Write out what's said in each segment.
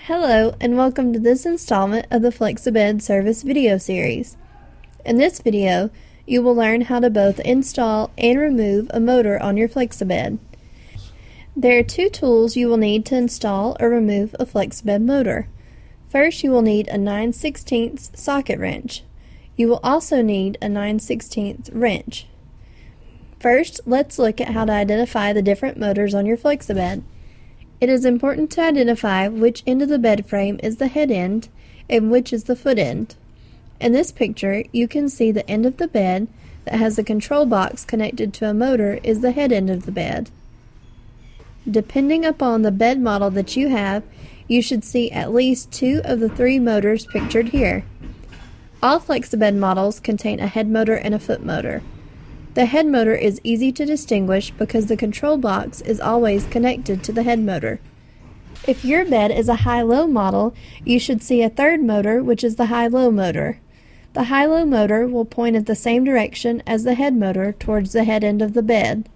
Hello and welcome to this installment of the Flexibed service video series. In this video, you will learn how to both install and remove a motor on your Flexibed. There are two tools you will need to install or remove a Flexibed motor. First, you will need a 9/16 socket wrench. You will also need a 9/16 wrench. First, let's look at how to identify the different motors on your Flexibed. It is important to identify which end of the bed frame is the head end and which is the foot end. In this picture, you can see the end of the bed that has the control box connected to a motor is the head end of the bed. Depending upon the bed model that you have, you should see at least two of the three motors pictured here. All Flexibed models contain a head motor and a foot motor. The head motor is easy to distinguish because the control box is always connected to the head motor. If your bed is a high-low model, you should see a third motor, which is the high-low motor. The high-low motor will point at the same direction as the head motor towards the head end of the bed.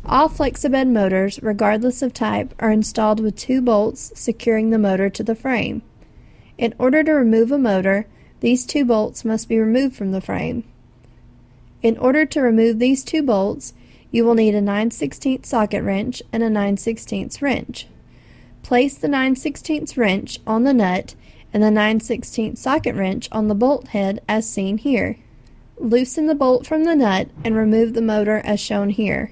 All Flexibed motors, regardless of type, are installed with two bolts securing the motor to the frame. In order to remove a motor, these two bolts must be removed from the frame. In order to remove these two bolts, you will need a 9/16 socket wrench and a 9/16 wrench. Place the 9/16 wrench on the nut and the 9/16 socket wrench on the bolt head as seen here. Loosen the bolt from the nut and remove the motor as shown here.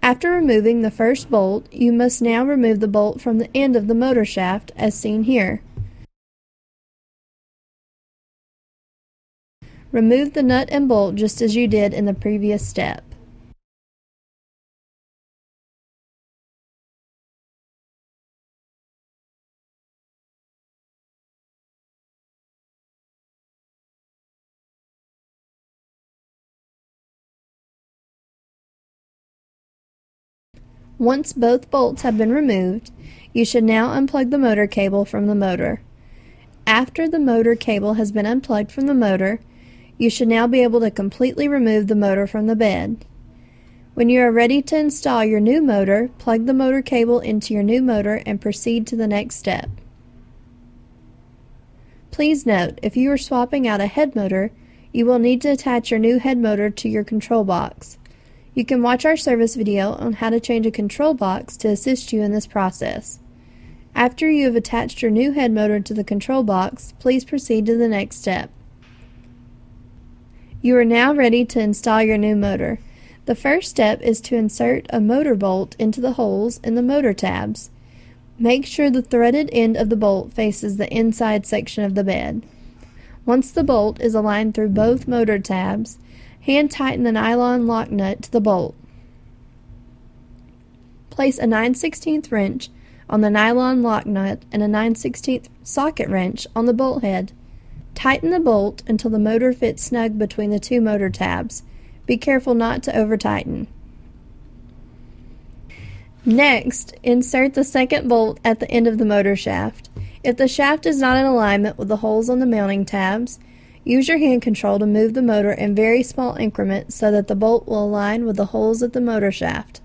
After removing the first bolt, you must now remove the bolt from the end of the motor shaft as seen here. Remove the nut and bolt just as you did in the previous step. Once both bolts have been removed, you should now unplug the motor cable from the motor. After the motor cable has been unplugged from the motor, you should now be able to completely remove the motor from the bed. When you are ready to install your new motor, plug the motor cable into your new motor and proceed to the next step. Please note, if you are swapping out a head motor, you will need to attach your new head motor to your control box. You can watch our service video on how to change a control box to assist you in this process. After you have attached your new head motor to the control box, please proceed to the next step. You are now ready to install your new motor. The first step is to insert a motor bolt into the holes in the motor tabs. Make sure the threaded end of the bolt faces the inside section of the bed. Once the bolt is aligned through both motor tabs, hand tighten the nylon lock nut to the bolt. Place a 9/16 wrench on the nylon lock nut and a 9/16 socket wrench on the bolt head. Tighten the bolt until the motor fits snug between the two motor tabs. Be careful not to over-tighten. Next, insert the second bolt at the end of the motor shaft. If the shaft is not in alignment with the holes on the mounting tabs, use your hand control to move the motor in very small increments so that the bolt will align with the holes at the motor shaft.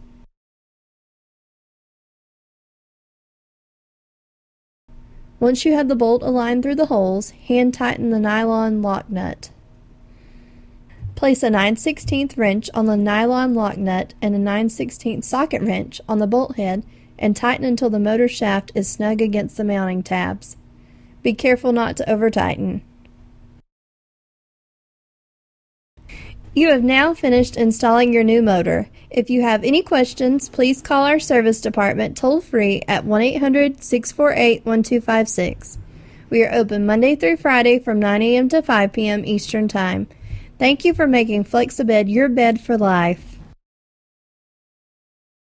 Once you have the bolt aligned through the holes, hand tighten the nylon lock nut. Place a 9/16 wrench on the nylon lock nut and a 9/16 socket wrench on the bolt head and tighten until the motor shaft is snug against the mounting tabs. Be careful not to over-tighten. You have now finished installing your new motor. If you have any questions, please call our service department toll-free at 1-800-648-1256. We are open Monday through Friday from 9 a.m. to 5 p.m. Eastern Time. Thank you for making Flexibed your bed for life.